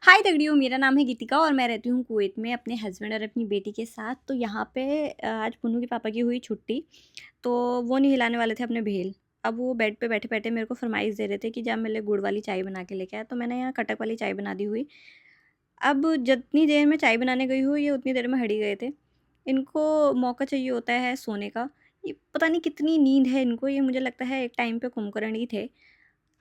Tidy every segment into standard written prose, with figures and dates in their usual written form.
हाय दगड़ियों, मेरा नाम है गीतिका और मैं रहती हूँ कुवैत में अपने हस्बैंड और अपनी बेटी के साथ। तो यहाँ पे आज पुन्नू के पापा की हुई छुट्टी, तो वो नहीं हिलाने वाले थे अपने भेल। अब वो बेड पे बैठे-बैठे मेरे को फ़रमाइश दे रहे थे कि जा मेरे लिए गुड़ वाली चाय बना के लेके आ, तो मैंने यहाँ कटक वाली चाय बना दी हुई। अब जितनी देर में चाय बनाने गई हूँ, ये उतनी देर में हट ही गए थे। इनको मौका चाहिए होता है सोने का। ये पता नहीं कितनी नींद है इनको, ये मुझे लगता है एक टाइम पे कुंभकर्ण ही थे।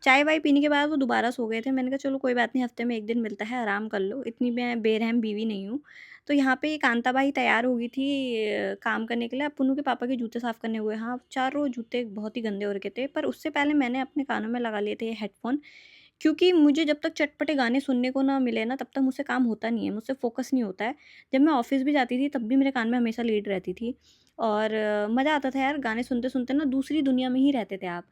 चाय-वाय पीने के बाद वो दोबारा सो गए थे। मैंने कहा चलो कोई बात नहीं, हफ्ते में 1 दिन मिलता है, आराम कर लो, इतनी मैं बेरहम बीवी नहीं हूँ। तो यहाँ पे ये कांताबाई तैयार हो गई थी काम करने के लिए। अब पुन्नू के पापा के जूते साफ़ करने हुए। हाँ, चारों जूते बहुत ही गंदे हो रखे थे, पर उससे पहले मैंने अपने कानों में लगा लिए थे ये हेडफ़ोन, क्योंकि मुझे जब तक चटपटे गाने सुनने को ना मिले ना, तब तक मुझसे काम होता नहीं है, मुझसे फ़ोकस नहीं होता है। जब मैं ऑफ़िस भी जाती थी, तब भी मेरे कान में हमेशा लीड रहती थी और मज़ा आता था यार, गाने सुनते-सुनते ना दूसरी दुनिया में ही रहते थे आप।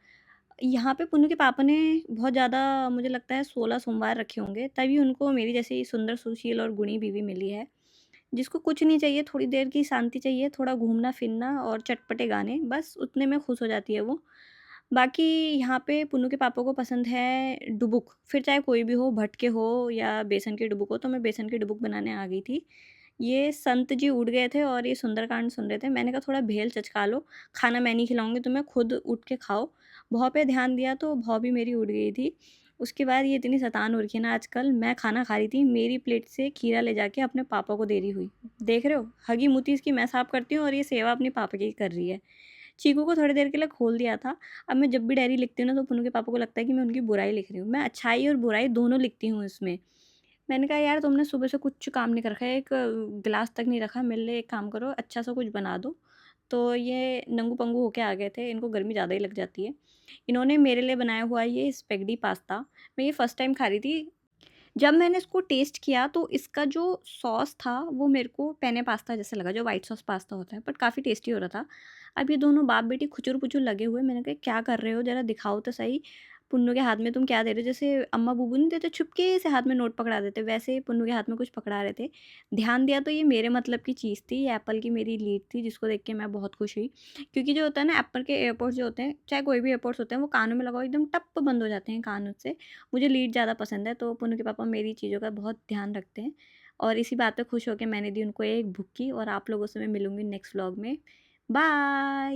यहाँ पे पुन्नू के पापा ने बहुत ज़्यादा मुझे लगता है 16 सोमवार रखे होंगे, तभी उनको मेरी जैसी सुंदर, सुशील और गुणी बीवी मिली है, जिसको कुछ नहीं चाहिए, थोड़ी देर की शांति चाहिए, थोड़ा घूमना-फिरना और चटपटे गाने, बस उतने में खुश हो जाती है वो। बाकी यहाँ पे पुन्नू के पापा को पसंद है डुबुक, फिर चाहे कोई भी हो, भटके हो या बेसन की डुबुक हो, तो मैं बेसन की डुबुक बनाने आ गई थी। ये संत जी उठ गए थे और ये सुंदरकांड सुन रहे थे। मैंने कहा थोड़ा भेल चचका लो, खाना मैं नहीं खिलाऊँगी तुम्हें, खुद उठ के खाओ। भौं पे ध्यान दिया तो भौं भी मेरी उठ गई थी। उसके बाद ये इतनी शैतान हो रखी है ना आजकल, मैं खाना खा रही थी, मेरी प्लेट से खीरा ले जाके अपने पापा को दे रही हुई। देख रहे हो? हगी-मुती इसकी मैं साफ करती हूँ और ये सेवा अपने पापा की कर रही है। चीकू को थोड़ी देर के लिए खोल दिया था। अब मैं जब भी डायरी लिखती हूँ ना, तो पुन्नू के पापा को लगता है कि मैं उनकी बुराई लिख रही हूँ। मैं अच्छाई और बुराई दोनों लिखती हूँ इसमें। मैंने कहा यार तुमने सुबह से कुछ काम नहीं कर रखा है, एक गिलास तक नहीं रखा, मेरे लिए एक काम करो अच्छा सा कुछ बना दो। तो ये नंगू-पंगू होके आ गए थे, इनको गर्मी ज़्यादा ही लग जाती है। इन्होंने मेरे लिए बनाया हुआ ये स्पेगेटी पास्ता, मैं ये फर्स्ट टाइम खा रही थी। जब मैंने इसको टेस्ट किया तो इसका जो सॉस था वो मेरे को पेने पास्ता जैसा लगा, जो व्हाइट सॉस पास्ता होता है, बट काफ़ी टेस्टी हो रहा था। अब ये दोनों बाप-बेटी खुचुर-पुचुर लगे हुए, मैंने कहा क्या कर रहे हो? ज़रा दिखाओ तो सही। पुन्नू के हाथ में तुम क्या दे रहे हो? जैसे अम्मा-बूबू नहीं देते, चुपके से हाथ में नोट पकड़ा देते, वैसे ही पुन्नू के हाथ में कुछ पकड़ा रहे थे। ध्यान दिया तो ये मेरे मतलब की चीज़ थी, ये एप्पल की मेरी लीड थी, जिसको देख के मैं बहुत खुश हुई। क्योंकि जो होता है ना, एप्पल के एयरपोड्स जो होते हैं, चाहे कोई भी एयरपोड्स होते हैं, वो कानों में लगाओ एकदम टप बंद हो जाते हैं कान उससे। मुझे लीड ज़्यादा पसंद है, तो पुन्नू के पापा मेरी चीज़ों का बहुत ध्यान रखते हैं और इसी बात पे खुश होके मैंने दी उनको एक बुक्की और आप लोगों से मैं मिलूँगी नेक्स्ट व्लॉग में। बाय।